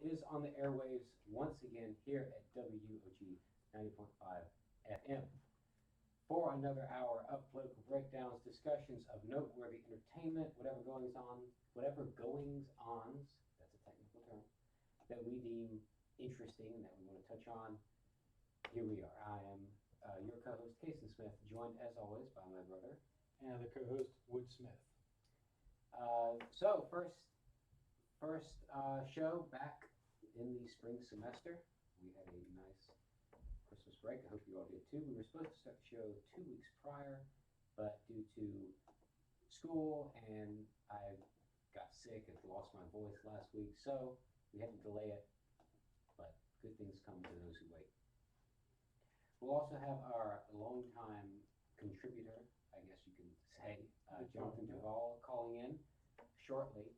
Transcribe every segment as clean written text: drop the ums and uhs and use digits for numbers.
is on the airwaves once again here at WOG 90.5 FM for another hour of political breakdowns, discussions of noteworthy entertainment, whatever goings ons, that's a technical term, that we deem interesting and that we want to touch on. Here we are. I am your co-host, Kason Smith, joined as always by my brother. And other co-host, Wood Smith. So first show back in the spring semester. We had a nice Christmas break. I hope you all did too. We were supposed to start the show 2 weeks prior, but due to school and I got sick and lost my voice last week, so we had to delay it. But good things come to those who wait. We'll also have our longtime contributor, I guess you can say, Jonathan Duvall, calling in shortly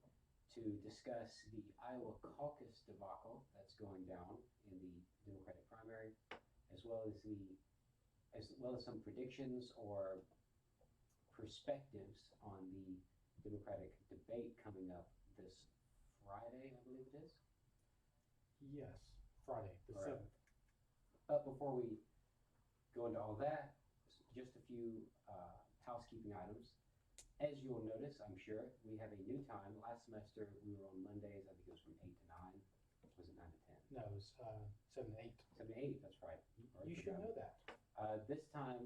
to discuss the Iowa caucus debacle that's going down in the Democratic primary, as well as some predictions or perspectives on the Democratic debate coming up this Friday, I believe it is. Yes, Friday, the 7th. But before we go into all that, just a few housekeeping items. As you'll notice, I'm sure, we have a new time. Last semester, we were on Mondays. I think it was from 8 to 9. Was it 9 to 10? No, it was 7 to 8. 7 to 8, that's right. You should know that. This time,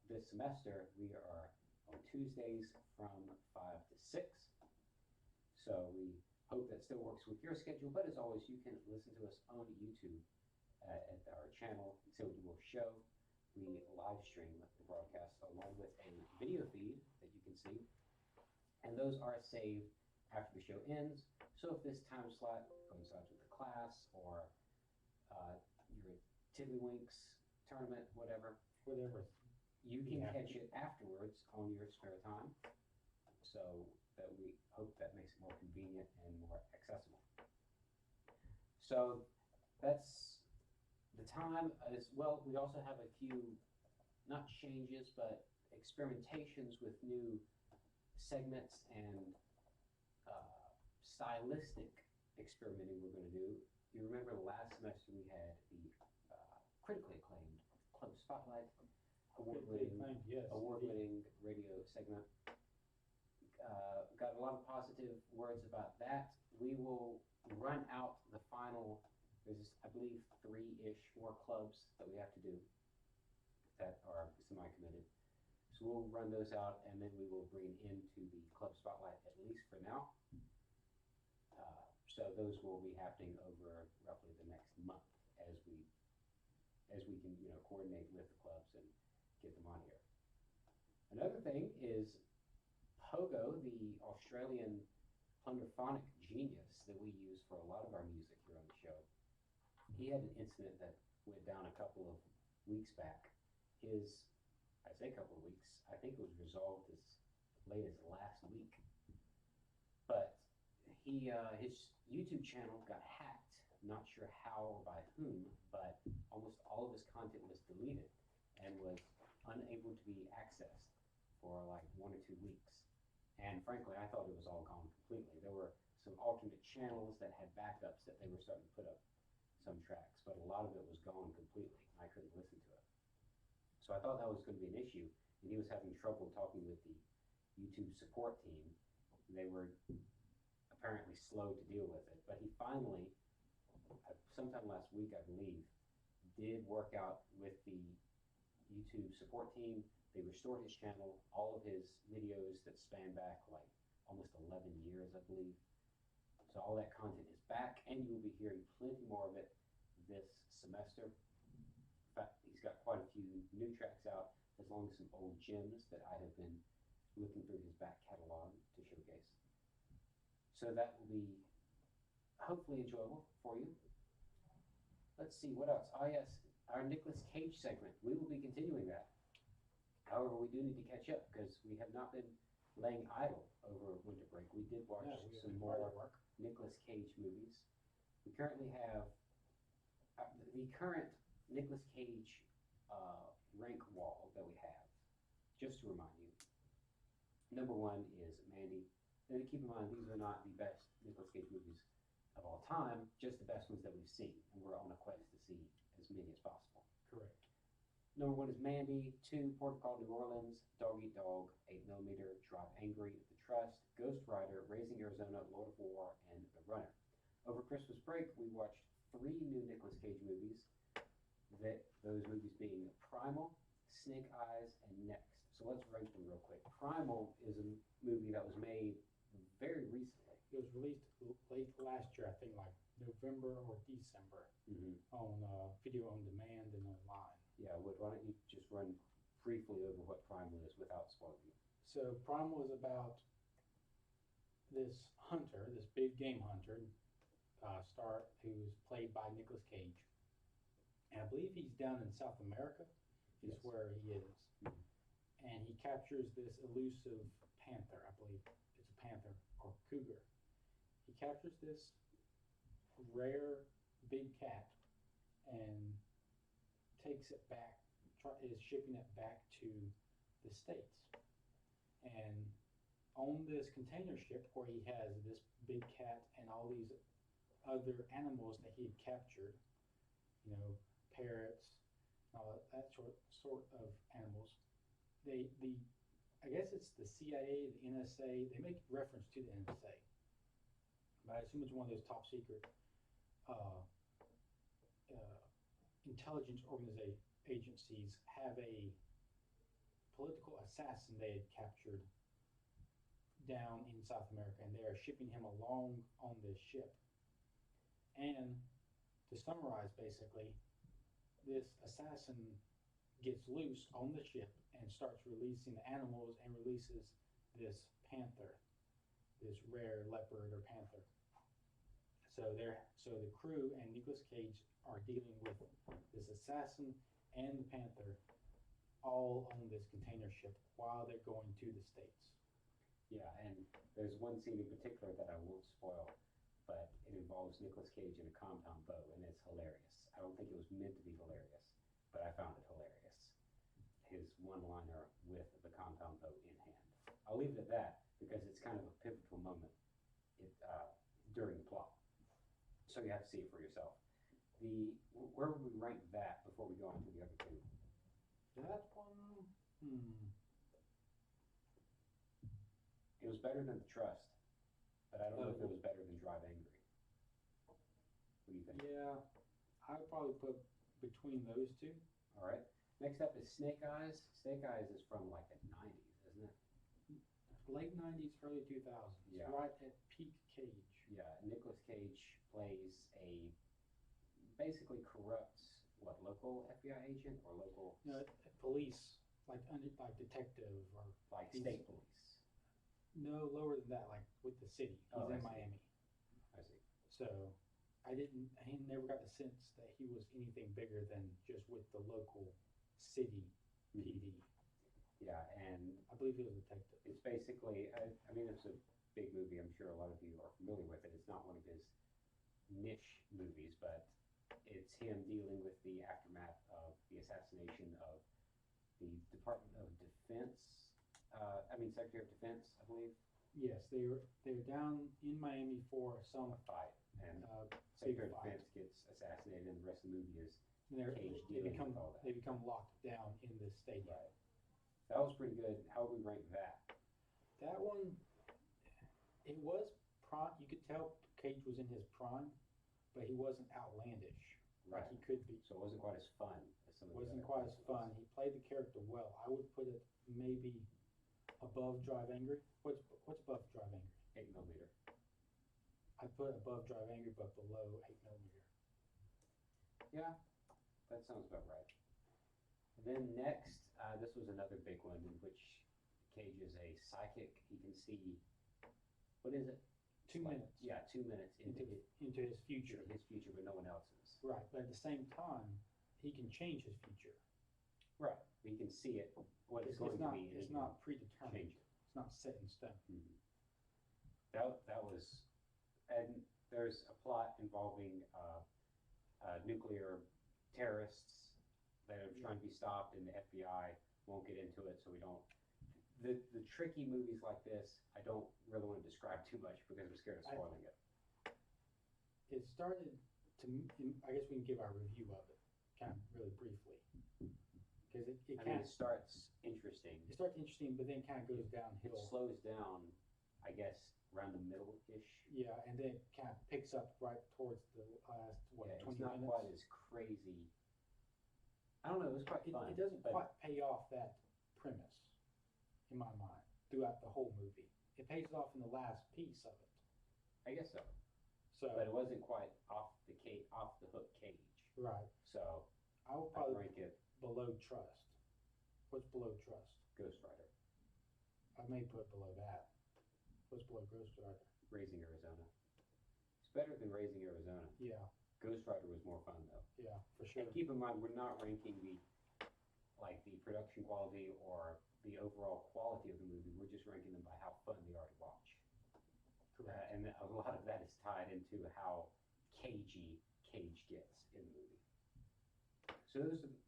this semester, we are on Tuesdays from 5 to 6. So we hope that still works with your schedule. But as always, you can listen to us on YouTube at our channel, So We Will Show. We live stream the broadcast along with a video feed that you can see. And those are saved after the show ends. So if this time slot coincides with the class or your Tiddlywinks tournament, whatever, you can catch it afterwards on your spare time. So that we hope that makes it more convenient and more accessible. So that's the time as well. We also have a few, not changes, but experimentations with new segments and stylistic experimenting we're going to do. You remember last semester we had the critically acclaimed Club Spotlight, award-winning radio segment. Got a lot of positive words about that. We will run out the final. There's, I believe, 3-ish more clubs that we have to do that are semi-committed. So we'll run those out, and then we will bring into the Club Spotlight, at least for now. So those will be happening over roughly the next month as we can coordinate with the clubs and get them on here. Another thing is Pogo, the Australian plunderphonic genius that we use for a lot of our music here on the show. He had an incident that went down a couple of weeks back. I say a couple of weeks, I think it was resolved as late as last week. But his YouTube channel got hacked, not sure how or by whom, but almost all of his content was deleted and was unable to be accessed for like 1 or 2 weeks. And frankly, I thought it was all gone completely. There were some alternate channels that had backups that they were starting to put up some tracks, but a lot of it was gone completely. I couldn't listen to it. So I thought that was going to be an issue, and he was having trouble talking with the YouTube support team. They were apparently slow to deal with it, but he finally, sometime last week, I believe, did work out with the YouTube support team. They restored his channel, all of his videos that span back like almost 11 years, I believe. So all that content is back, and you will be hearing plenty more of it this semester. In fact, he's got quite a few new tracks out, as long as some old gems that I have been looking through his back catalog to showcase. So that will be hopefully enjoyable for you. Let's see, what else? Oh yes, our Nicolas Cage segment. We will be continuing that. However, we do need to catch up because we have not been laying idle over winter break. We did watch some more Nicolas Cage movies. We currently have the current Nicolas Cage rank wall that we have. Just to remind you, number 1 is Mandy. Now, keep in mind, these are not the best Nicolas Cage movies of all time, just the best ones that we've seen, and we're on a quest to see as many as possible. Correct. Number 1 is Mandy, 2, Port of Call, New Orleans, Dog Eat Dog, 8mm, Drive Angry, The Trust, Ghost Rider, Raising Arizona, Lord of War, and The Runner. Over Christmas break, we watched 3 new Nicolas Cage movies, those movies being Primal, Snake Eyes, and Next. So let's rank them real quick. Primal is a movie that was made very recently. It was released late last year, I think, like November or December, on video on demand and online. Yeah, why don't you just run briefly over what Primal is without spoiling it? So Primal is about this hunter, this big game hunter, who's played by Nicolas Cage. And I believe he's down in South America, is Yes. where he is. And he captures this elusive panther, I believe it's a panther or cougar. He captures this rare big cat and takes it back, is shipping it back to the States. And on this container ship where he has this big cat and all these other animals that he had captured, parrots, all that sort of animals, I guess it's the CIA, the NSA, they make reference to the NSA, but I assume it's one of those top secret intelligence agencies have a political assassin they had captured down in South America, and they are shipping him along on this ship. And to summarize, basically, this assassin gets loose on the ship and starts releasing the animals and releases this panther, this rare leopard or panther. So the crew and Nicolas Cage are dealing with this assassin and the panther all on this container ship while they're going to the States. Yeah, and there's one scene in particular that I won't spoil, but it involves Nicolas Cage in a compound bow, and it's hilarious. I don't think it was meant to be hilarious, but I found it hilarious. His one-liner with the compound bow in hand. I'll leave it at that because it's kind of a pivotal moment during the plot. So you have to see it for yourself. Where would we rank that before we go on to the other two? That one, It was better than The Trust, but I don't know if it was better than Drive Angry. What do you think? yeah, I would probably put between those two. All right. Next up is Snake Eyes. Snake Eyes is from like the 90s, isn't it? Late 90s, early 2000s, Yeah. right at peak Cage. Yeah, Nicolas Cage plays basically corrupts, local FBI agent or local, Police, like detective or like he's- state police. no lower than that, like with the city. He's Oh, I in see. Miami. I see. So he never got the sense that he was anything bigger than just with the local city PD. Yeah, and I believe he was a detective. it's basically, I mean, it's a big movie. I'm sure a lot of you are familiar with it. It's not one of his niche movies, but it's him dealing with the aftermath of the assassination of the Department of Defense, Secretary of Defense, I believe, Yes, they were down in Miami for some a fight. And big Secretary of fight. Defense gets assassinated, and the rest of the movie is And Cage dealing with all that. they become locked down in this stadium. right. That was pretty good. How would we rank that? That one, it was prime. You could tell Cage was in his prime, but he wasn't outlandish like Right. he could be. So it wasn't quite as fun as some of the Wasn't other quite as ones. fun. He played the character well. I would put it maybe above Drive Angry. What's above Drive Angry? 8mm. I'd put above Drive Angry, but below 8mm. Yeah, that sounds about right. And then next, this was another big one in which Cage is a psychic. He can see, what is it? 2 minutes. Yeah, 2 minutes into into his future. his future, but no one else's. Right, but at the same time, he can change his future. Right. He can see it, what it's going not, to be. and It's he can not predetermined. change it. It's not set in stone. Mhm. That was, and there's a plot involving nuclear terrorists that are trying to be stopped, and the FBI won't get into it, so we don't. The tricky movies like this, I don't really want to describe too much because I'm scared of spoiling it. it started I guess we can give our review of it, kind of really briefly. Because it I kind mean, of, it starts interesting. it starts interesting, but then kind of goes It downhill. slows down, I guess, around the middle-ish. Yeah, and then it kind of picks up right towards the last, what, Yeah, 20 it's not minutes? quite as crazy. I don't know, it was quite fun. It doesn't but quite pay off that premise, in my mind, throughout the whole movie. It pays it off in the last piece of it. I guess so. So, But it wasn't quite off the hook cage. right, So I will I'd probably rank it below Trust. What's below Trust? Ghost Rider, I may put below that. What's below Ghost Rider? Raising Arizona. It's better than Raising Arizona. Yeah, Ghost Rider was more fun though. yeah, for sure. And keep in mind, we're not ranking the production quality or the overall quality of the movie. We're just ranking them by how fun they are to watch. Correct. And a lot of that is tied into how cagey Cage gets in the movie. So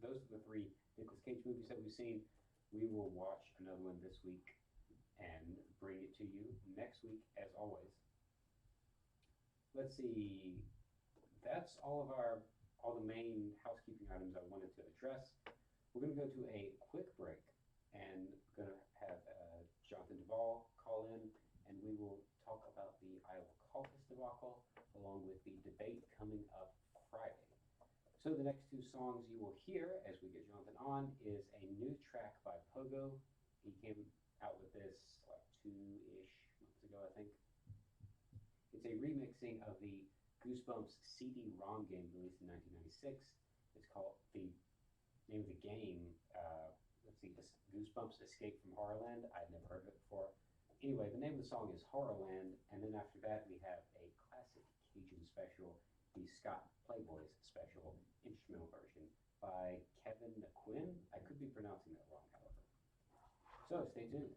those are the three Nicolas Cage movies that we've seen. We will watch another one this week and bring it to you next week, as always. Let's see. That's all the main housekeeping items I wanted to address. We're going to go to a quick break, and we're going to have Jonathan Duvall call in, and we will talk about the Iowa caucus debacle, along with the debate coming up Friday. So the next two songs you will hear as we get Jonathan on is a new track by Pogo. He came out with this like 2-ish months ago, I think. It's a remixing of the Goosebumps CD-ROM game released in 1996. It's called, the name of the game, let's see, Goosebumps Escape from Horrorland. I'd never heard of it before. Anyway, the name of the song is Horrorland, and then after that we have a classic Cajun special, the Scott Playboys special instrumental version by Kevin Quinn. I could be pronouncing that wrong, however. So stay tuned.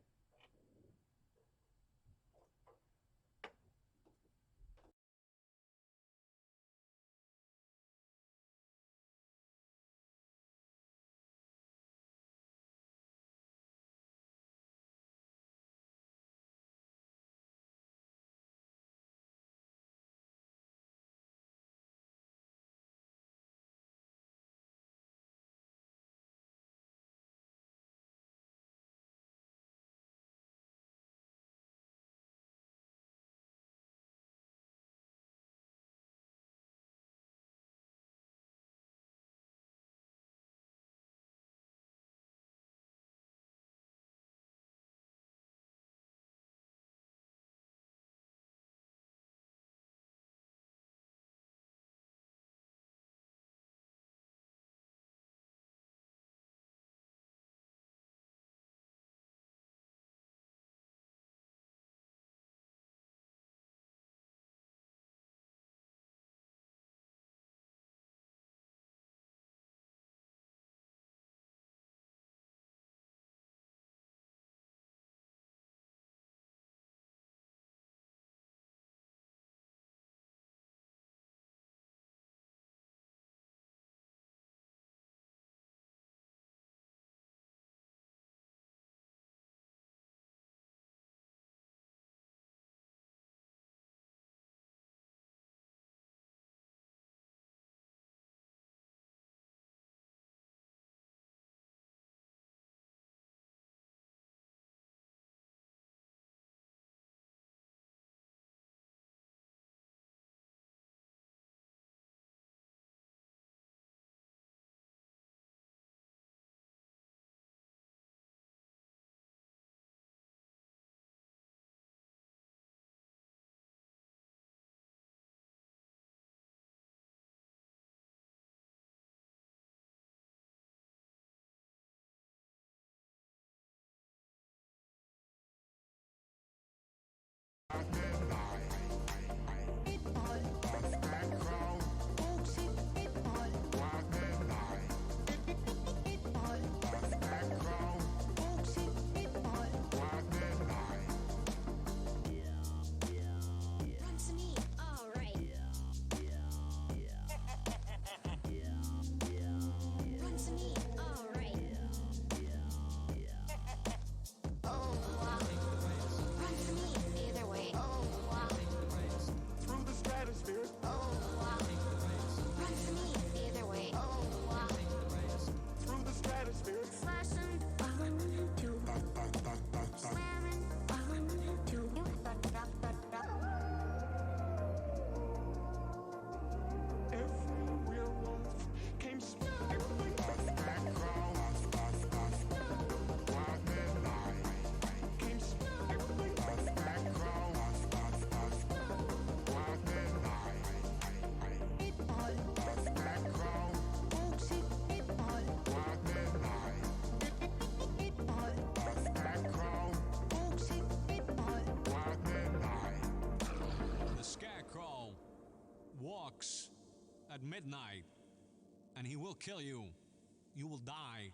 walks at midnight, and he will kill you. You will die.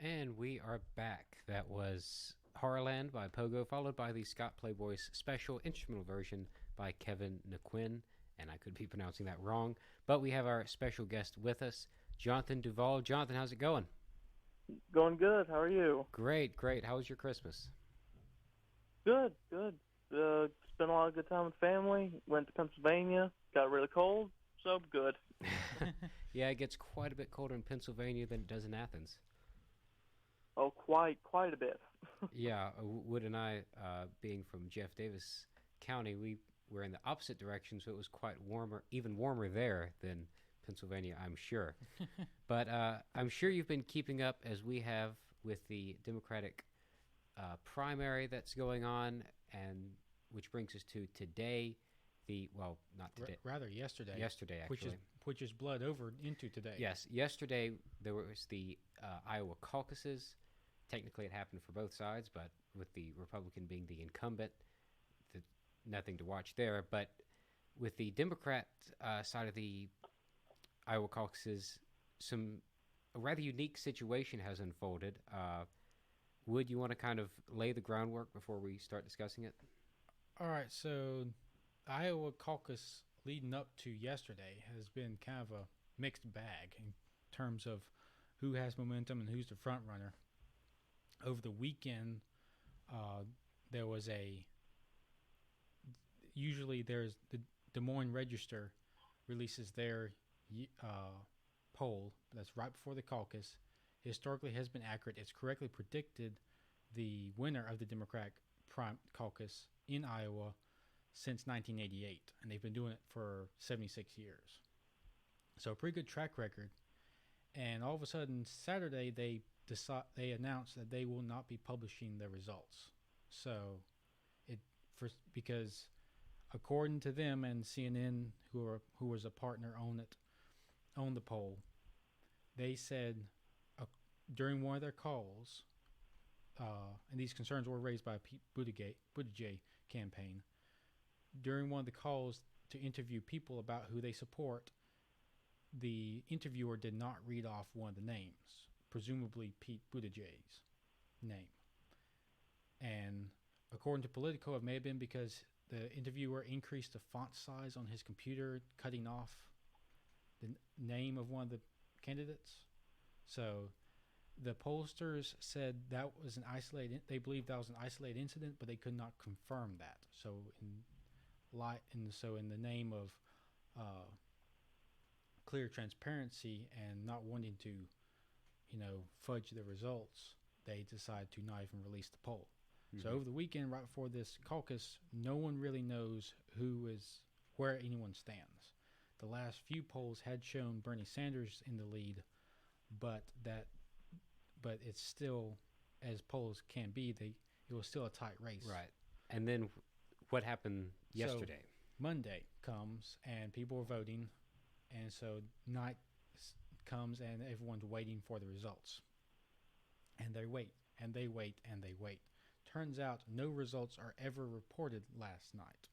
And we are back. That was Horrorland by Pogo, followed by the Scott Playboys special instrumental version by Kevin NaQuinn. and I could be pronouncing that wrong. But we have our special guest with us, Jonathan Duvall. Jonathan, how's it going? Going good. How are you? Great, great. How was your Christmas? Good, good. Spent a lot of good time with family. Went to Pennsylvania. Got really cold, so good. Yeah, it gets quite a bit colder in Pennsylvania than it does in Athens. Oh, quite a bit. Yeah, Wood and I, being from Jeff Davis County, we were in the opposite direction, so it was quite warmer, even warmer there than Pennsylvania, I'm sure. But I'm sure you've been keeping up, as we have, with the Democratic primary that's going on, and which brings us to today. Not today. Rather yesterday. Yesterday, actually. Which is blood over into today. Yes, yesterday there was the Iowa caucuses. Technically, it happened for both sides, but with the Republican being the incumbent, nothing to watch there. But with the Democrat side of the Iowa caucuses, a rather unique situation has unfolded. Would you want to kind of lay the groundwork before we start discussing it? All right, so Iowa caucus leading up to yesterday has been kind of a mixed bag in terms of who has momentum and who's the front runner. Over the weekend, there was usually there's the Des Moines Register releases their poll that's right before the caucus. Historically has been accurate. It's correctly predicted the winner of the Democratic caucus in Iowa since 1988, and they've been doing it for 76 years. So a pretty good track record. And all of a sudden, Saturday, they announced that they will not be publishing the results. So because according to them and CNN, who was a partner on the poll, they said during one of their calls, and these concerns were raised by Pete Buttigieg campaign, during one of the calls to interview people about who they support, the interviewer did not read off one of the names, presumably Pete Buttigieg's name. And according to Politico, it may have been because the interviewer increased the font size on his computer, cutting off the name of one of the candidates. So the pollsters said that was they believed that was an isolated incident, but they could not confirm that. So in the name of clear transparency and not wanting to, fudge the results, they decided to not even release the poll. Mm-hmm. So over the weekend, right before this caucus, no one really knows where anyone stands. The last few polls had shown Bernie Sanders in the lead, but it's still, as polls can be, it was still a tight race. Right. And then what happened yesterday? So Monday comes and people are voting, and so night comes and everyone's waiting for the results. And they wait, and they wait, and they wait. Turns out no results are ever reported last night.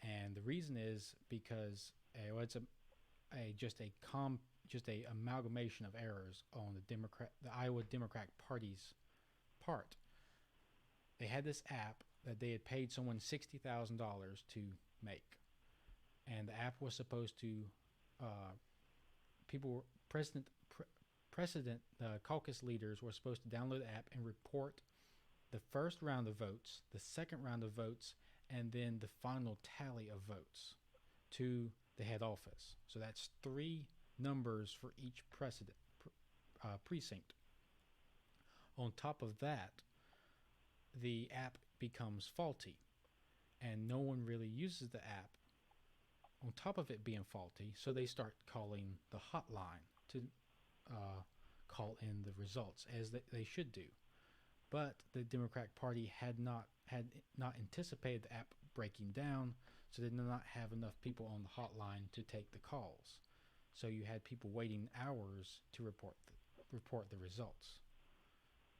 And the reason is because it's just a amalgamation of errors on the Iowa Democratic Party's part. They had this app that they had paid someone $60,000 to make, and the app was supposed to caucus leaders were supposed to download the app and report the first round of votes, the second round of votes, and then the final tally of votes to the head office. So that's 3 numbers for each precinct. On top of that, the app becomes faulty, and no one really uses the app on top of it being faulty, so they start calling the hotline to call in the results, as they should do. But the Democratic Party had not anticipated the app breaking down, so they did not have enough people on the hotline to take the calls. So you had people waiting hours to report the results.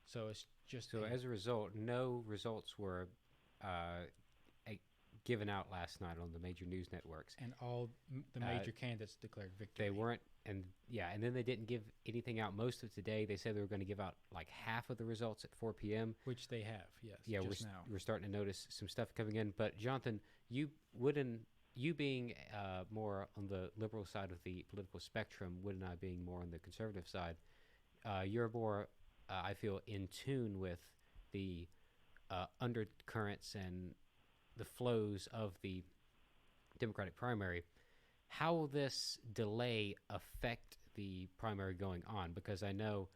So it's just as a result, no results were given out last night on the major news networks, and all the major candidates declared victory. They weren't, and then they didn't give anything out most of today. They said they were going to give out like half of the results at 4 p.m., which they have. Yes. Yeah, we're starting to notice some stuff coming in. But Jonathan, Wood and you being more on the liberal side of the political spectrum, Wood and I being more on the conservative side, you're more, I feel, in tune with the undercurrents and the flows of the Democratic primary. How will this delay affect the primary going on? Because I know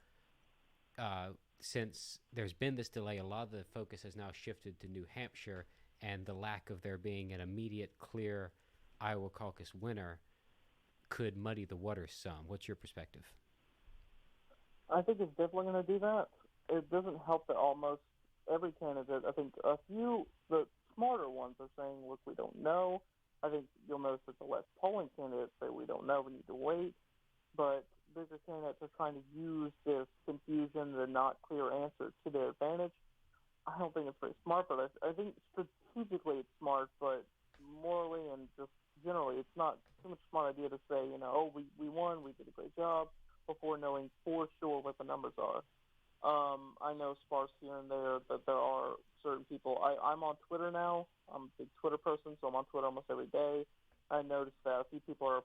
since there's been this delay, a lot of the focus has now shifted to New Hampshire, and the lack of there being an immediate, clear Iowa caucus winner could muddy the waters some. What's your perspective? I think it's definitely going to do that. It doesn't help that almost every candidate, I think a few, the smarter ones are saying, look, we don't know. I think you'll notice that the less polling candidates say we don't know, we need to wait. But bigger candidates are trying to use this confusion, the not clear answer, to their advantage. I don't think it's very smart, but I think strategically it's smart, but morally and just generally, it's not too much smart idea to say, oh, we won, we did a great job, before knowing for sure what the numbers are. I know sparse here and there that there are certain people. I'm on Twitter now. I'm a big Twitter person, so I'm on Twitter almost every day. I noticed that a few people are,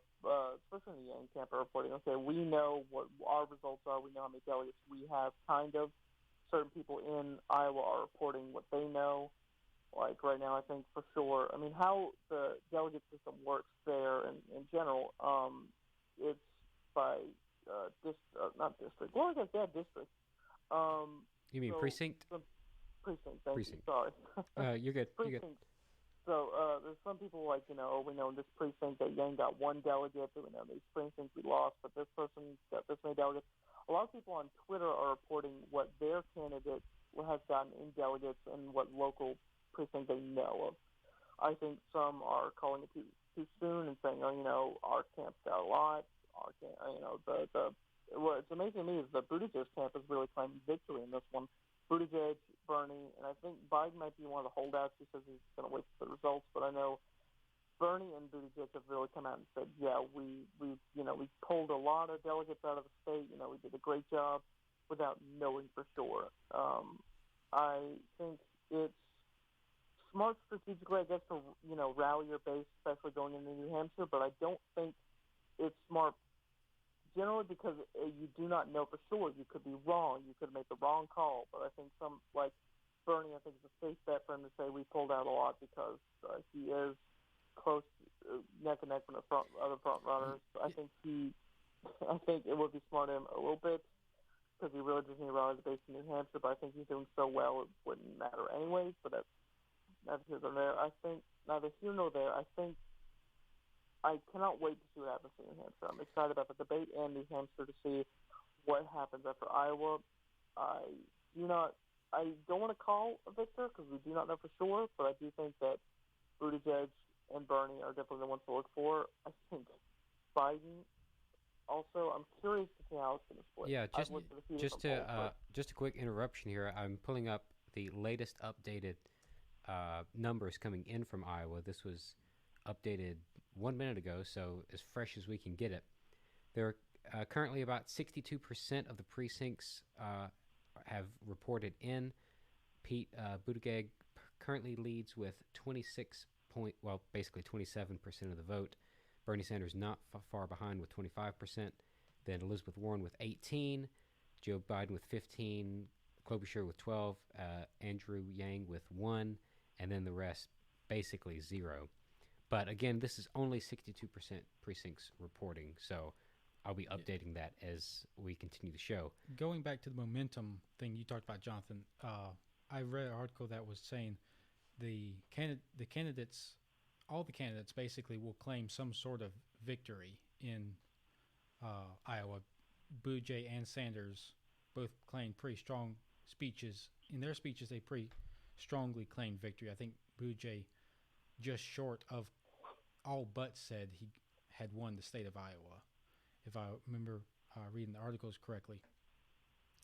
especially in the Yang camp, are reporting, okay, we know what our results are. We know how many delegates we have, kind of. Certain people in Iowa are reporting what they know. Like right now, I think for sure. I mean, how the delegate system works there in general, it's by not district. Well, I guess, yeah, district. You mean so precinct? Precinct, thank Precinct. you. Sorry. You're good. You're good. Precinct. So there's some people like, we know in this precinct that Yang got one delegate, we know these precincts we lost, but this person got this many delegates. A lot of people on Twitter are reporting what their candidate has gotten in delegates and what local precinct they know of. I think some are calling it too soon and saying, our camp's got a lot. Our camp, what's amazing to me is the Buttigieg camp is really claiming victory in this one. Buttigieg, Bernie, and I think Biden might be one of the holdouts. He says he's going to wait for the results, but I know Bernie and Buttigieg have really come out and said, yeah, we pulled a lot of delegates out of the state. We did a great job without knowing for sure. I think it's smart strategically, I guess, to rally your base, especially going into New Hampshire. But I don't think it's smart generally because you do not know for sure. You could be wrong. You could make the wrong call. But I think some like Bernie, I think it's a safe bet for him to say we pulled out a lot because he is close neck and neck from the other front runners. I think it would be smart of him a little bit because he really doesn't need to rally the base in New Hampshire. But I think he's doing so well it wouldn't matter anyways. But that's neither here nor there. I think neither here nor there. I cannot wait to see what happens in New Hampshire. I'm excited about the debate and New Hampshire to see what happens after Iowa. I don't want to call a victor because we do not know for sure, but I do think that Buttigieg and Bernie are definitely the ones to look for. I think Biden also, I'm curious to see how it's going to split. Yeah, just a quick interruption here. I'm pulling up the latest updated numbers coming in from Iowa. This was updated 1 minute ago, so as fresh as we can get it. There are currently about 62% of the precincts have reported in. Pete Buttigieg currently leads with 27% of the vote. Bernie Sanders not far behind with 25%. Then Elizabeth Warren with 18, Joe Biden with 15, Klobuchar with 12, Andrew Yang with 1, and then the rest basically 0. But again, this is only 62% precincts reporting, so I'll be updating that as we continue the show. Going back to the momentum thing you talked about, Jonathan, I read an article that was saying all the candidates basically will claim some sort of victory in Iowa. Buttigieg and Sanders both claimed pretty strong speeches. In their speeches, they pretty strongly claimed victory. I think Buttigieg just short of all but said he had won the state of Iowa, if I remember reading the articles correctly.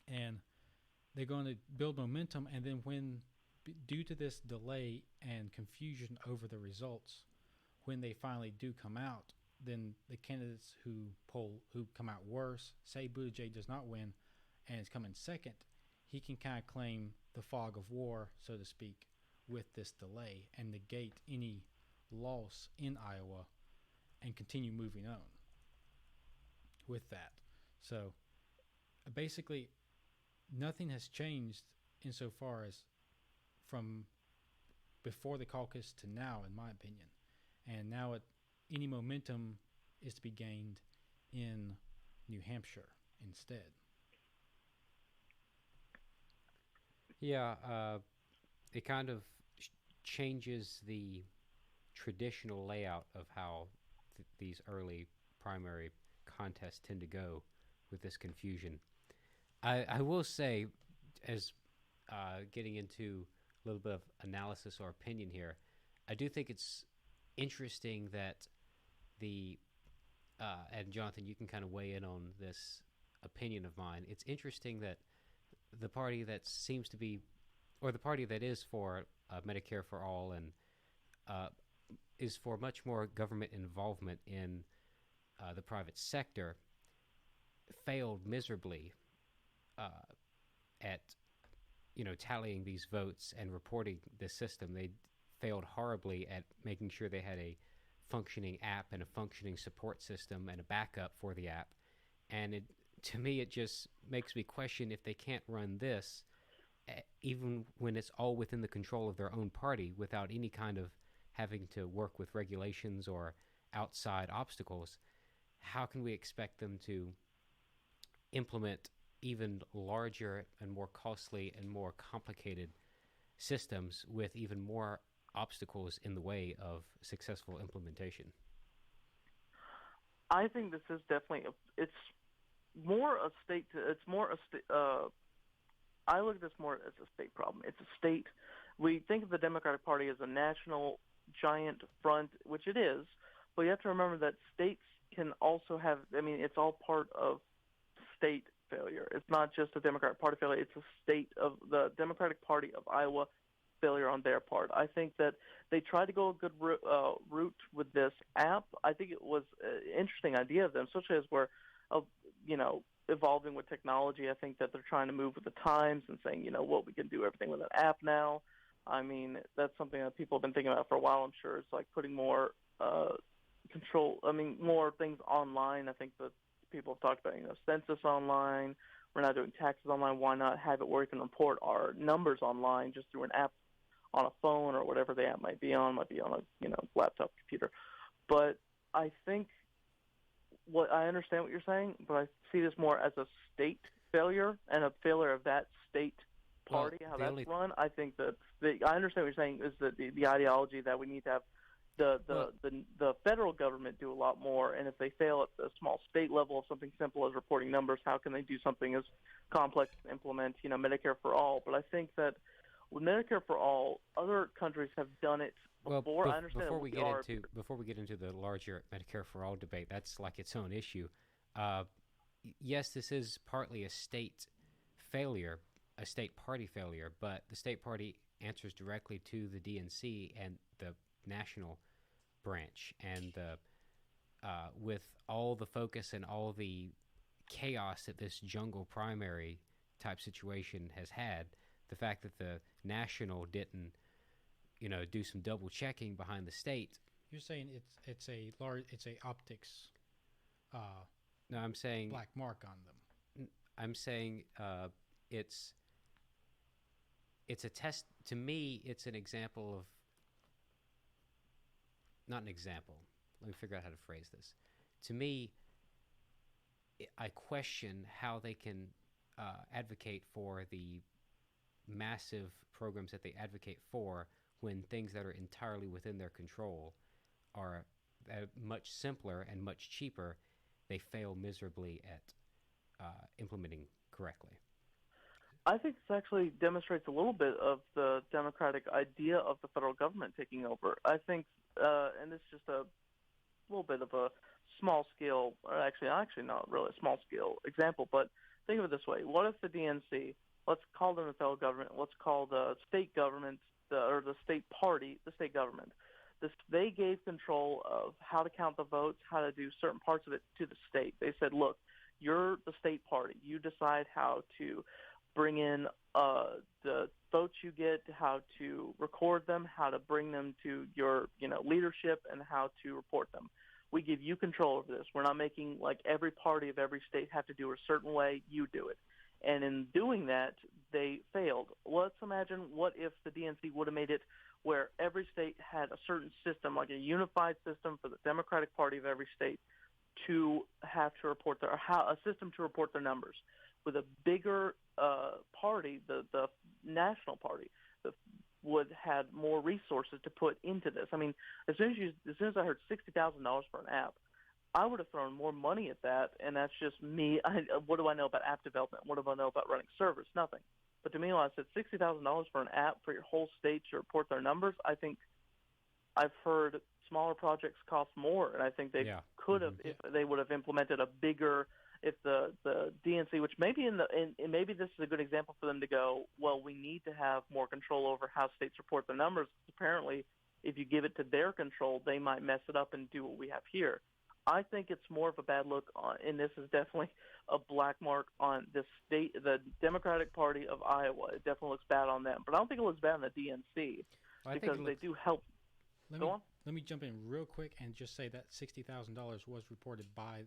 And they're going to build momentum, and then due to this delay and confusion over the results, when they finally do come out, then the candidates who come out worse, say Buttigieg does not win and is coming second, he can kind of claim the fog of war, so to speak, with this delay and negate any loss in Iowa and continue moving on with that. So basically, nothing has changed insofar as from before the caucus to now, in my opinion. And now any momentum is to be gained in New Hampshire instead. Yeah, it kind of changes the traditional layout of how these early primary contests tend to go with this confusion. I will say, as getting into a little bit of analysis or opinion here, I do think it's interesting that and Jonathan, you can kind of weigh in on this opinion of mine. It's interesting that the party that seems to be, or the party that is for Medicare for all and is for much more government involvement in the private sector, failed miserably at tallying these votes and reporting this system. They failed horribly at making sure they had a functioning app and a functioning support system and a backup for the app. And to me, it just makes me question if they can't run this, even when it's all within the control of their own party, without any kind of having to work with regulations or outside obstacles. How can we expect them to implement even larger and more costly and more complicated systems with even more obstacles in the way of successful implementation? I think this is definitely it's more a state. It's more a state. I look at this more as a state problem. It's a state. We think of the Democratic Party as a national giant front, which it is, but you have to remember that states can also have. I mean, it's all part of state failure. It's not just a Democratic Party failure. It's a state of the Democratic Party of Iowa failure on their part. I think that they tried to go a good route with this app. I think it was an interesting idea of them, especially as we're, evolving with technology. I think that they're trying to move with the times and saying, what we can do everything with an app now. I mean, that's something that people have been thinking about for a while. I'm sure it's like putting more more things online. I think that people have talked about, census online. We're not doing taxes online. Why not have it where we can report our numbers online just through an app on a phone or whatever the app might be on a laptop computer. But I think I understand what you're saying, but I see this more as a state failure and a failure of that state party, how that's run. I think that I understand what you're saying is that the ideology that we need to have the federal government do a lot more, and if they fail at the small state level of something simple as reporting numbers, how can they do something as complex to implement, Medicare for all? But I think that with Medicare for all, other countries have done it before. Well, I understand before we get into the larger Medicare for all debate, that's like its own issue. Yes, this is partly a state failure, a state party failure, but the state party answers directly to the DNC and the national branch, and with all the focus and all the chaos that this jungle primary type situation has had, the fact that the national didn't, do some double checking behind the state. You're saying it's a optics. No, I'm saying black mark on them. I'm saying it's a test. To me, it's an example of. Not an example. Let me figure out how to phrase this. To me, I question how they can advocate for the massive programs that they advocate for when things that are entirely within their control are much simpler and much cheaper. They fail miserably at implementing correctly. I think this actually demonstrates a little bit of the democratic idea of the federal government taking over. I think, and it's just a little bit of a small scale, or actually not really a small scale example, but think of it this way. What if the DNC, let's call them the federal government, let's call the state government, or the state party, the state government, they gave control of how to count the votes, how to do certain parts of it to the state. They said, look, you're the state party. You decide how to bring in the votes you get, how to record them, how to bring them to your leadership, and how to report them. We give you control over this. We're not making like every party of every state have to do it a certain way. You do it. And in doing that, they failed. Let's imagine what if the DNC would have made it where every state had a certain system, like a unified system for the Democratic Party of every state to have to report a system to report their numbers. With a bigger party, the national party, would have more resources to put into this. I mean, as soon as I heard $60,000 for an app, I would have thrown more money at that, and that's just me. What do I know about app development? What do I know about running servers? Nothing. But to me, when I said $60,000 for an app for your whole state to report their numbers, I think I've heard smaller projects cost more, and I think they could have if they would have implemented a bigger. If the DNC, which maybe maybe this is a good example for them to go, well, we need to have more control over how states report their numbers. Apparently, if you give it to their control, they might mess it up and do what we have here. I think it's more of a bad look and this is definitely a black mark on the Democratic Party of Iowa. It definitely looks bad on them, but I don't think it looks bad on the DNC because they do help. Let me jump in real quick and just say that $60,000 was reported by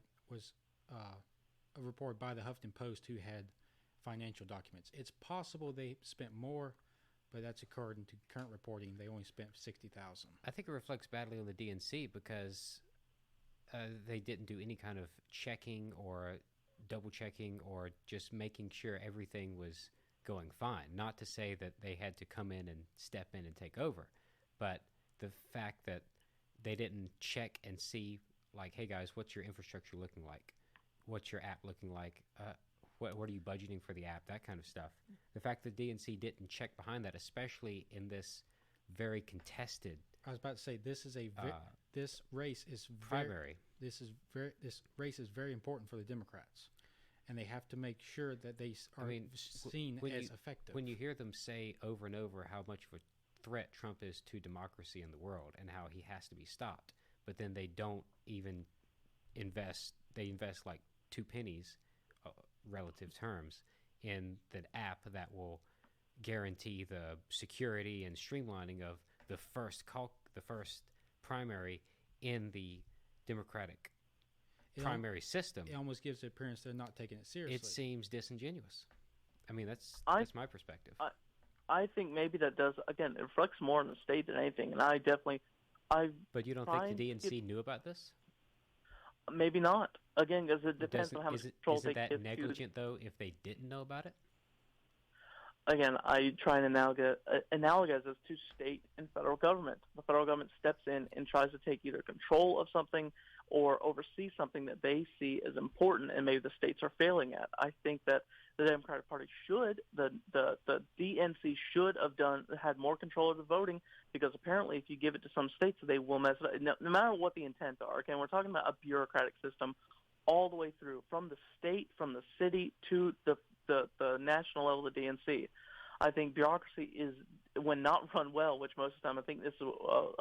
a report by the Huffington Post, who had financial documents. It's possible they spent more, but that's according to current reporting. They only spent $60,000. I think it reflects badly on the DNC because they didn't do any kind of checking or double checking or just making sure everything was going fine. Not to say that they had to come in and step in and take over, but the fact that they didn't check and see, like, hey guys, what's your infrastructure looking like? What's your app looking like? What are you budgeting for the app? That kind of stuff. The fact that DNC didn't check behind that, especially in this very contested. I was about to say this is this race is primary. This race is very important for the Democrats, and they have to make sure that they are seen as effective. When you hear them say over and over how much of a threat Trump is to democracy in the world and how he has to be stopped, but then they don't even invest. They invest like 2 pennies, relative terms, in the app that will guarantee the security and streamlining of the first primary in the Democratic primary system. It almost gives the appearance they're not taking it seriously. It seems disingenuous. I mean, that's my perspective. I think maybe that does, again, it reflects more on the state than anything, and But you don't think the DNC knew about this? Maybe not. Again, because it depends on how much control they give. Isn't that negligent, though, if they didn't know about it? Again, I try and analogize this to state and federal government. The federal government steps in and tries to take either control of something or oversee something that they see as important, and maybe the states are failing at. I think that the Democratic Party the DNC should have had more control of the voting, because apparently if you give it to some states, they will mess it up, no matter what the intent are. Okay, we're talking about a bureaucratic system all the way through, from the state, from the city, to the national level of the DNC. I think bureaucracy is, when not run well, which most of the time I think this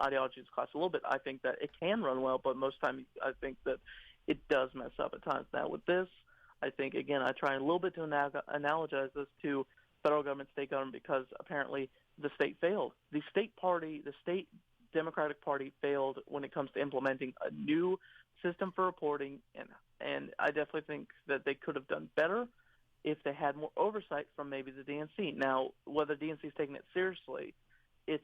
ideology is classed a little bit, I think that it can run well, but most of the time I think that it does mess up at times. Now with this, I think, again, I try a little bit to analogize this to federal government, state government, because apparently the state failed. The state Democratic Party failed when it comes to implementing a new system for reporting, and I definitely think that they could have done better if they had more oversight from maybe the DNC. Now, whether DNC is taking it seriously, it's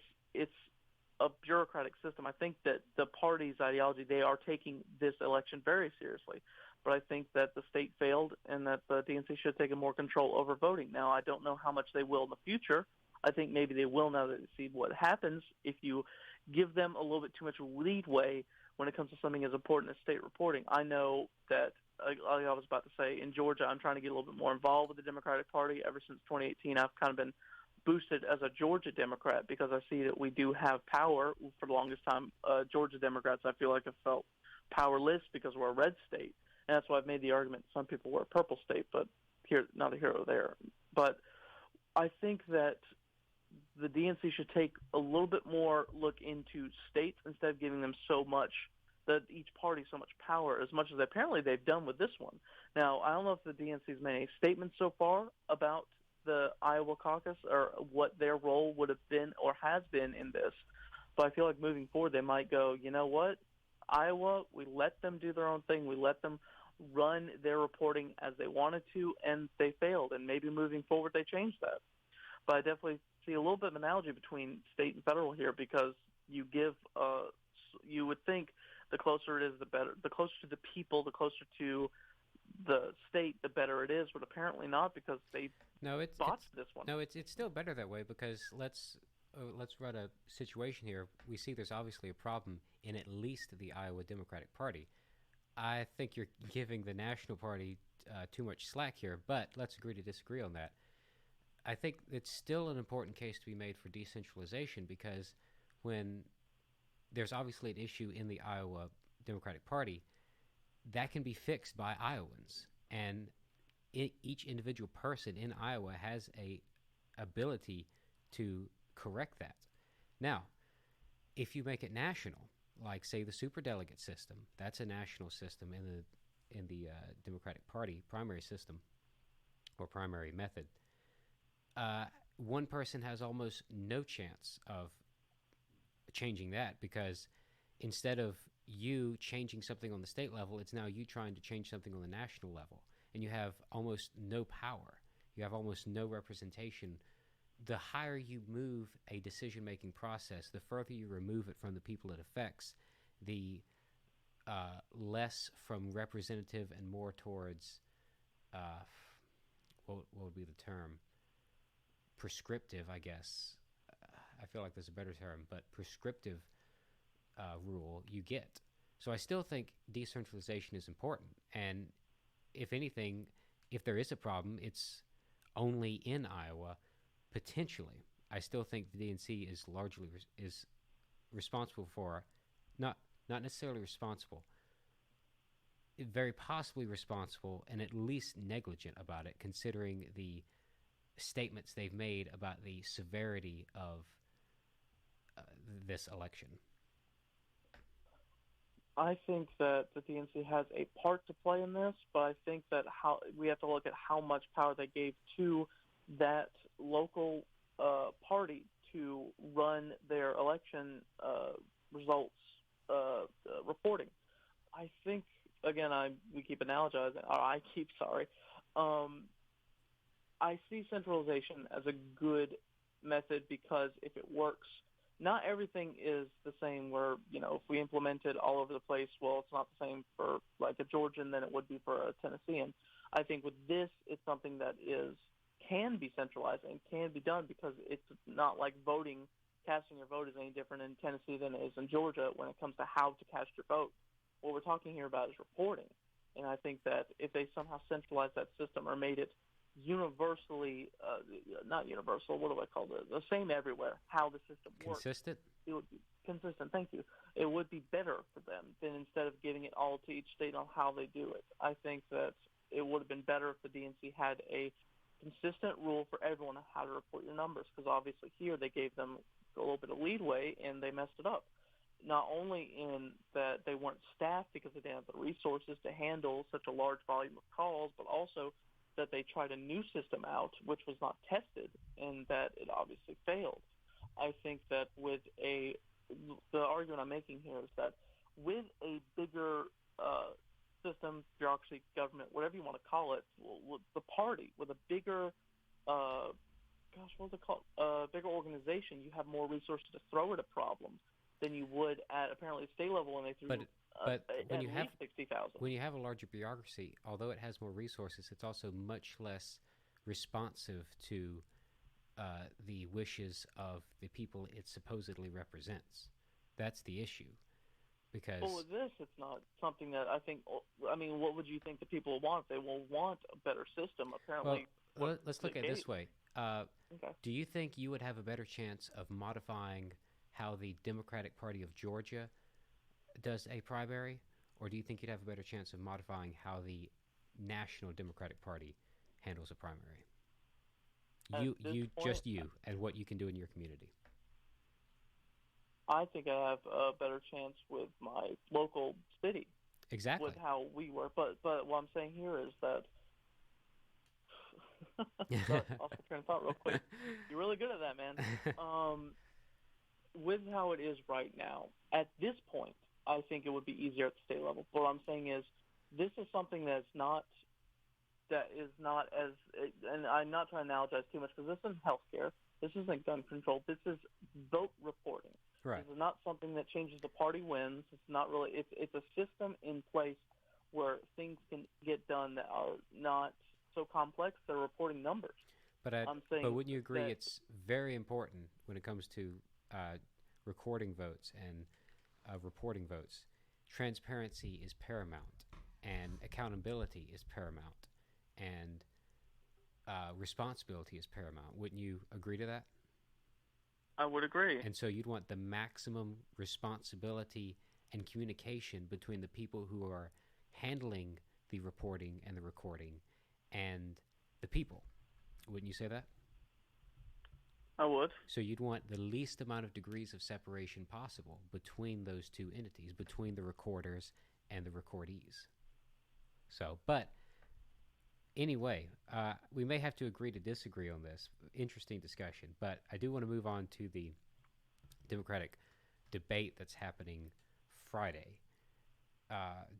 a bureaucratic system. I think that the party's ideology, they are taking this election very seriously. But I think that the state failed and that the DNC should have taken more control over voting. Now, I don't know how much they will in the future. I think maybe they will now that they see what happens if you give them a little bit too much leeway when it comes to something as important as state reporting. I know that, like I was about to say, in Georgia, I'm trying to get a little bit more involved with the Democratic Party. Ever since 2018, I've kind of been boosted as a Georgia Democrat because I see that we do have power. For the longest time, Georgia Democrats, I feel like, have felt powerless because we're a red state. And that's why I've made the argument some people were a purple state, but here, not a hero there. But I think that the DNC should take a little bit more look into states instead of giving them each party so much power, as much as apparently they've done with this one. Now, I don't know if the DNC has made any statements so far about the Iowa caucus or what their role would have been or has been in this. But I feel like moving forward, they might go, you know what, Iowa, we let them do their own thing. We let them run their reporting as they wanted to, and they failed. And maybe moving forward, they change that. But I definitely see a little bit of an analogy between state and federal here, because you give, you would think the closer it is, the better. The closer to the people, the closer to the state, the better it is. But apparently not, because they botched this one. No, it's still better that way, because let's run a situation here. We see there's obviously a problem in at least the Iowa Democratic Party. I think you're giving the National Party too much slack here, but let's agree to disagree on that. I think it's still an important case to be made for decentralization, because when there's obviously an issue in the Iowa Democratic Party, that can be fixed by Iowans, and each individual person in Iowa has a ability to correct that. Now, if you make it national, like say the superdelegate system, that's a national system in the Democratic Party primary system or primary method. One person has almost no chance of changing that, because instead of you changing something on the state level, it's now you trying to change something on the national level, and you have almost no power. You have almost no representation. The higher you move a decision-making process, the further you remove it from the people it affects, the less from representative and more towards, what would be the term? Prescriptive, I guess. I feel like there's a better term, but prescriptive rule you get. So I still think decentralization is important, and if anything, if there is a problem, it's only in Iowa, potentially. I still think the DNC is largely is responsible for, not necessarily responsible, very possibly responsible, and at least negligent about it, considering the statements they've made about the severity of this election. I think that the DNC has a part to play in this, but I think that we have to look at how much power they gave to that local party to run their election results reporting. I think, again, we keep analogizing, or I keep, sorry. I see centralization as a good method, because if it works, not everything is the same where, if we implement it all over the place, well, it's not the same for like a Georgian than it would be for a Tennessean. I think with this, it's something that can be centralized and can be done, because it's not like casting your vote is any different in Tennessee than it is in Georgia when it comes to how to cast your vote. What we're talking here about is reporting. And I think that if they somehow centralized that system or made it universally, not universal, what do I call it? The same everywhere, how the system works. Consistent? It would be consistent, thank you. It would be better for them than instead of giving it all to each state on how they do it. I think that it would have been better if the DNC had a consistent rule for everyone on how to report your numbers, because obviously here they gave them a little bit of leeway and they messed it up. Not only in that they weren't staffed because they didn't have the resources to handle such a large volume of calls, but also that they tried a new system out which was not tested, and that it obviously failed. I think that the argument I'm making here is that with a bigger system, bureaucracy, government, whatever you want to call it, with the party, with a bigger, bigger organization, you have more resources to throw at a problem than you would at apparently the state level when they threw But when you have 60,000. When you have a larger bureaucracy, although it has more resources, it's also much less responsive to the wishes of the people it supposedly represents. That's the issue. Because with this, it's not something that I think. I mean, what would you think the people want? They will want a better system. Apparently, well, let's look at it this way. Okay. Do you think you would have a better chance of modifying how the Democratic Party of Georgia does a primary, or do you think you'd have a better chance of modifying how the National Democratic Party handles a primary? You, and what you can do in your community. I think I have a better chance with my local city. Exactly. With how we work. But what I'm saying here is that Sorry, off the train of thought real quick. You're really good at that, man. With how it is right now, at this point, I think it would be easier at the state level. But what I'm saying is, this is something that is not as, and I'm not trying to analogize too much because this isn't healthcare. This isn't gun control. This is vote reporting. Right. This is not something that changes the party wins. It's not really. It's a system in place where things can get done that are not so complex. They're reporting numbers. But I'm saying but wouldn't you agree that- it's very important when it comes to recording votes and reporting votes? Transparency is paramount, and accountability is paramount, and responsibility is paramount. Wouldn't you agree to that? I would agree. And so you'd want the maximum responsibility and communication between the people who are handling the reporting and the recording and the people. Wouldn't you say that? I would. So you'd want the least amount of degrees of separation possible between those two entities, between the recorders and the recordees. So, but anyway, we may have to agree to disagree on this. Interesting discussion. But I do want to move on to the Democratic debate that's happening Friday.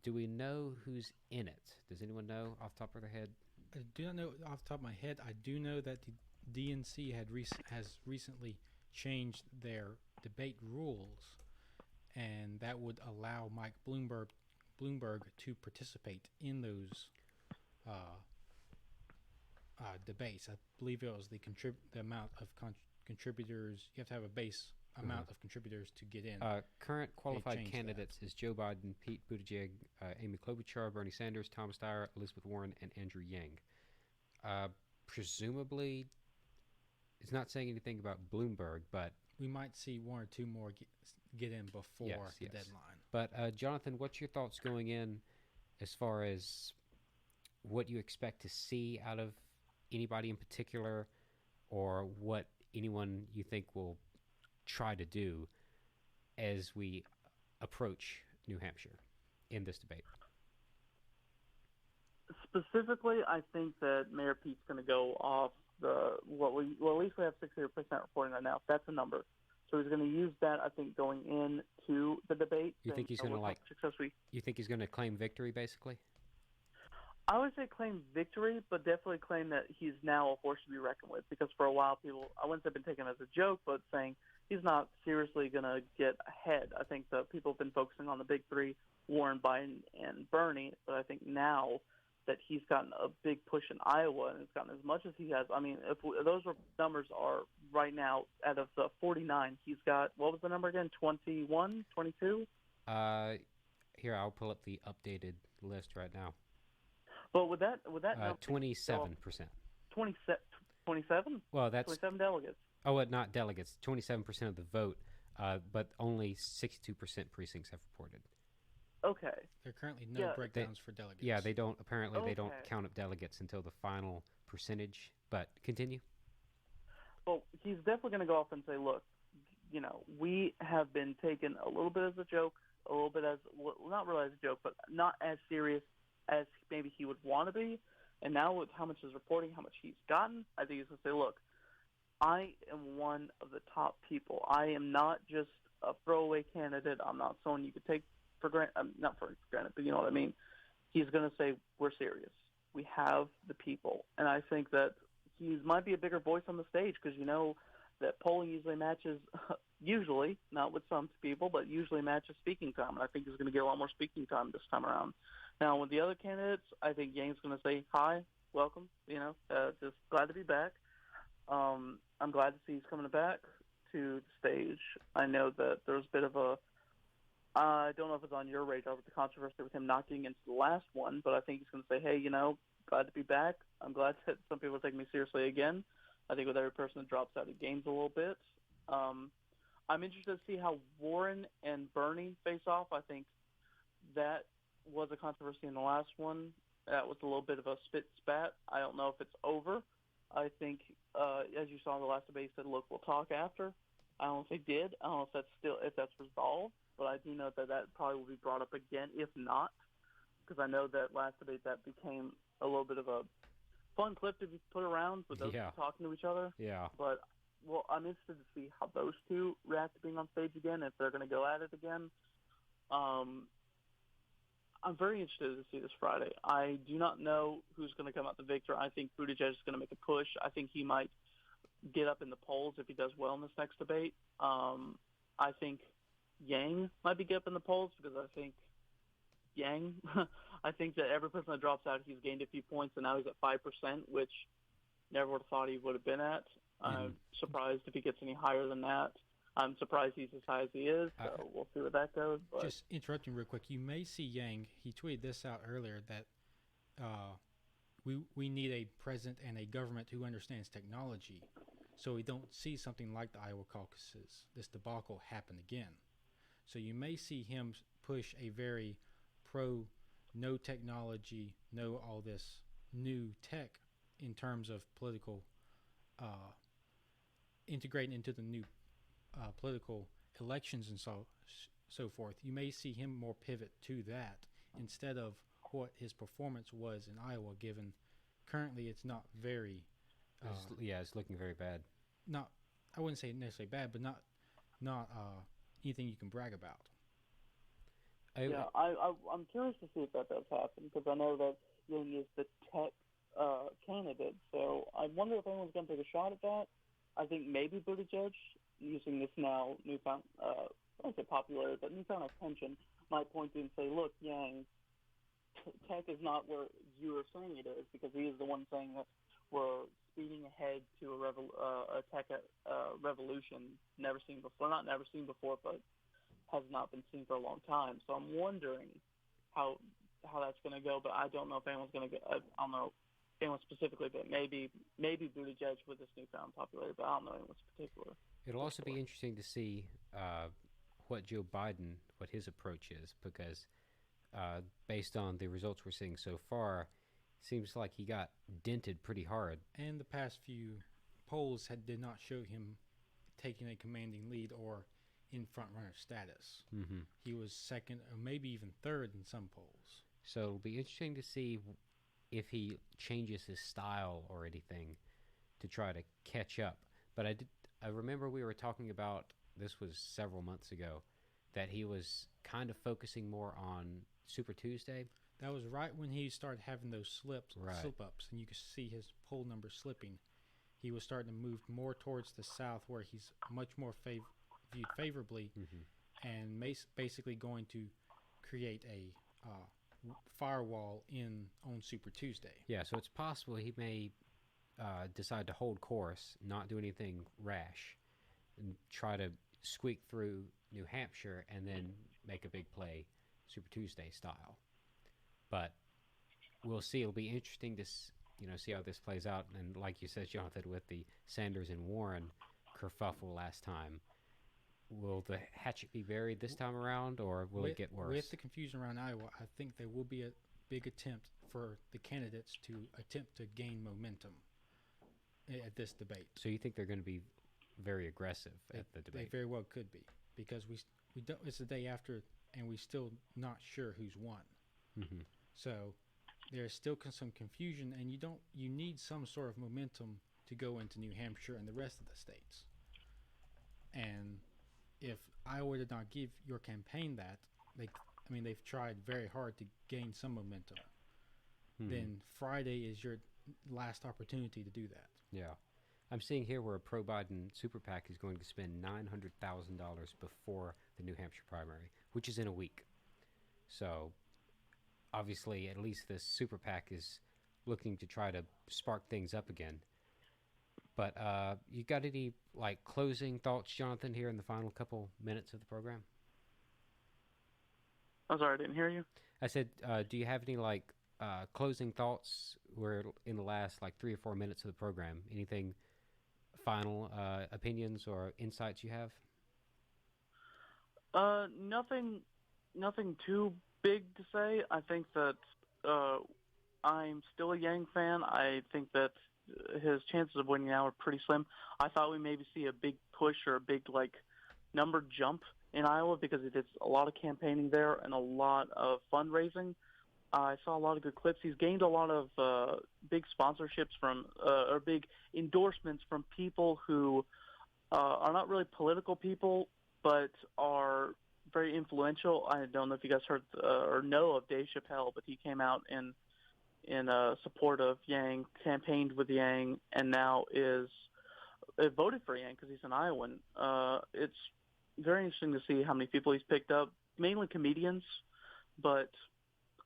Do we know who's in it? Does anyone know off the top of their head? I do not know off the top of my head. I do know that the DNC has recently changed their debate rules, and that would allow Mike Bloomberg to participate in those debates. I believe it was the amount of contributors. You have to have a base amount of contributors to get in. Current qualified changed candidates is Joe Biden, Pete Buttigieg, Amy Klobuchar, Bernie Sanders, Thomas Dyer, Elizabeth Warren, and Andrew Yang. Presumably, it's not saying anything about Bloomberg, but We might see one or two more get in before Yes, the yes. deadline. But Jonathan, what's your thoughts going in as far as what you expect to see out of anybody in particular, or what anyone you think will try to do as we approach New Hampshire in this debate? Specifically, I think that Mayor Pete's going to go off at least we have 60% reporting right now. That's a number. So he's going to use that, I think, going into the debate. You think he's going to You think he's going to claim victory, basically? I would say claim victory, but definitely claim that he's now a force to be reckoned with. Because for a while, people, I wouldn't say been taken as a joke, but saying he's not seriously going to get ahead. I think that people have been focusing on the big three, Warren, Biden, and Bernie. But I think now that he's gotten a big push in Iowa and has gotten as much as he has. I mean, if those numbers are right now out of the 49, he's got, what was the number again, 21, 22? Here, I'll pull up the updated list right now. But with that number, 27%. 27? Well, that's 27 delegates. not delegates. 27% of the vote, but only 62% precincts have reported. Okay. There are currently no breakdowns for delegates. Yeah, they don't. Apparently, they don't Okay. count up delegates until the final percentage. But continue. Well, he's definitely going to go off and say, look, we have been taken a little bit as a joke, a little bit as, well, not really as a joke, but not as serious as maybe he would want to be. And now with how much he's reporting, how much he's gotten, I think he's going to say, look, I am one of the top people. I am not just a throwaway candidate. I'm not someone you could take for granted. Not for granted, but you know what I mean. He's going to say, we're serious. We have the people. And I think that he might be a bigger voice on the stage because you know that polling usually matches, usually, not with some people, but usually matches speaking time. And I think he's going to get a lot more speaking time this time around. Now, with the other candidates, I think Yang's going to say, hi, welcome, just glad to be back. I'm glad to see he's coming back to the stage. I know that there's a bit of a, I don't know if it's on your radar with the controversy with him not getting into the last one, but I think he's going to say, hey, glad to be back. I'm glad that some people are taking me seriously again. I think with every person that drops out, it gains a little bit. I'm interested to see how Warren and Bernie face off. I think that was a controversy in the last one. That was a little bit of a spit spat. I don't know if it's over. I think, as you saw in the last debate, said, look, we'll talk after. I don't know if they did. I don't know if that's resolved, but I do know that probably will be brought up again, if not, because I know that last debate that became a little bit of a fun clip to put around with those Yeah. two talking to each other. Yeah. But well, I'm interested to see how those two react to being on stage again, if they're going to go at it again. I'm very interested to see this Friday. I do not know who's going to come out the victor. I think Buttigieg is going to make a push. I think he might get up in the polls if he does well in this next debate. I think Yang might be get up in the polls because I think Yang, I think that every person that drops out, he's gained a few points, and now he's at 5%, which never would have thought he would have been at. I'm surprised if he gets any higher than that. I'm surprised he's as high as he is, so we'll see where that goes. But Just interrupting real quick, you may see Yang. He tweeted this out earlier that we need a president and a government who understands technology, so we don't see something like the Iowa caucuses, this debacle, happen again. So you may see him push a very pro, no technology, no all this new tech in terms of political, integrating into the new political elections and so forth. You may see him more pivot to that instead of what his performance was in Iowa. Given currently, it's not very. It's looking very bad. Not, I wouldn't say necessarily bad, but not anything you can brag about. I'm curious to see if that does happen because I know that Yang is the tech candidate. So I wonder if anyone's going to take a shot at that. I think maybe Buttigieg, using this now newfound, I won't say popularity, but newfound attention, might point to and say, look, Yang, tech is not where you are saying it is, because he is the one saying that we're speeding ahead to a tech revolution never seen before. Not never seen before, but has not been seen for a long time. So I'm wondering how that's going to go, but I don't know if anyone's going to get, I don't know anyone specifically, but maybe Buttigieg with this newfound popularity, but I don't know anyone particular. It'll also be interesting to see what Joe Biden, what his approach is, because based on the results we're seeing so far, seems like he got dented pretty hard. And the past few polls did not show him taking a commanding lead or in front runner status. Mm-hmm. He was second or maybe even third in some polls. So it'll be interesting to see if he changes his style or anything to try to catch up. But I remember we were talking about, this was several months ago, that he was kind of focusing more on Super Tuesday. That was right when he started having those slip-ups, and you could see his poll numbers slipping. He was starting to move more towards the south, where he's much more viewed favorably, and basically going to create a firewall on Super Tuesday. Yeah, so it's possible he may decide to hold course, not do anything rash, and try to squeak through New Hampshire and then make a big play Super Tuesday style. But we'll see. It'll be interesting to see how this plays out. And like you said, Jonathan, with the Sanders and Warren kerfuffle last time, will the hatchet be buried this time around, or will it get worse? With the confusion around Iowa, I think there will be a big attempt for the candidates to attempt to gain momentum at this debate. So you think they're going to be very aggressive at the debate? They very well could be, because we don't, it's the day after, and we're still not sure who's won. Mm-hmm. So there's still some confusion, and you need some sort of momentum to go into New Hampshire and the rest of the states. And if Iowa did not give your campaign that, they've tried very hard to gain some momentum. Mm-hmm. Then Friday is your last opportunity to do that. Yeah. I'm seeing here where a pro-Biden super PAC is going to spend $900,000 before the New Hampshire primary, which is in a week. So obviously, at least this super PAC is looking to try to spark things up again. But you got any closing thoughts, Jonathan, here in the final couple minutes of the program? I'm sorry, I didn't hear you. I said, do you have any closing thoughts? We're in the last 3 or 4 minutes of the program. Anything final opinions or insights you have? Nothing too big to say. I think that I'm still a Yang fan. I think that his chances of winning now are pretty slim. I thought we maybe see a big push or a big number jump in Iowa because he did a lot of campaigning there and a lot of fundraising. I saw a lot of good clips. He's gained a lot of big sponsorships from or big endorsements from people who are not really political people, but are very influential. I don't know if you guys heard or know of Dave Chappelle, but he came out in support of Yang, campaigned with Yang, and now is voted for Yang because he's an Iowan. It's very interesting to see how many people he's picked up, mainly comedians, but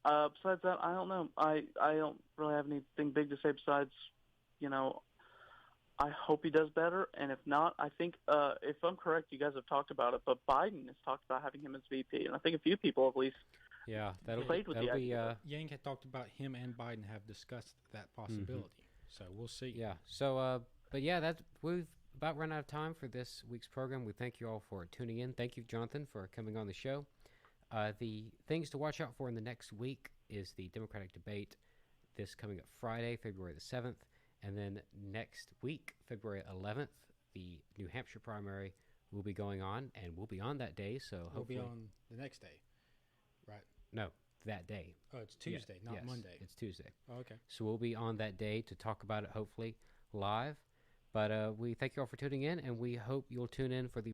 besides that, I don't know. I don't really have anything big to say besides, I hope he does better, and if not, I think, if I'm correct, you guys have talked about it, but Biden has talked about having him as VP, and I think a few people at least Yeah, that'll played with the that'll be idea. Yang had talked about him and Biden have discussed that possibility. So we'll see. yeah. So, but yeah, we've about run out of time for this week's program. We thank you all for tuning in. Thank you, Jonathan, for coming on the show. The things to watch out for in the next week is the Democratic debate this coming up Friday, February the 7th. And then next week, February 11th, the New Hampshire primary will be going on, and we'll be on that day. So We'll be hopefully, on the next day, right? no, that day. Oh, it's Tuesday, not Yes, Monday. It's Tuesday. Oh, okay. So we'll be on that day to talk about it, hopefully live. But we thank you all for tuning in, and we hope you'll tune in for the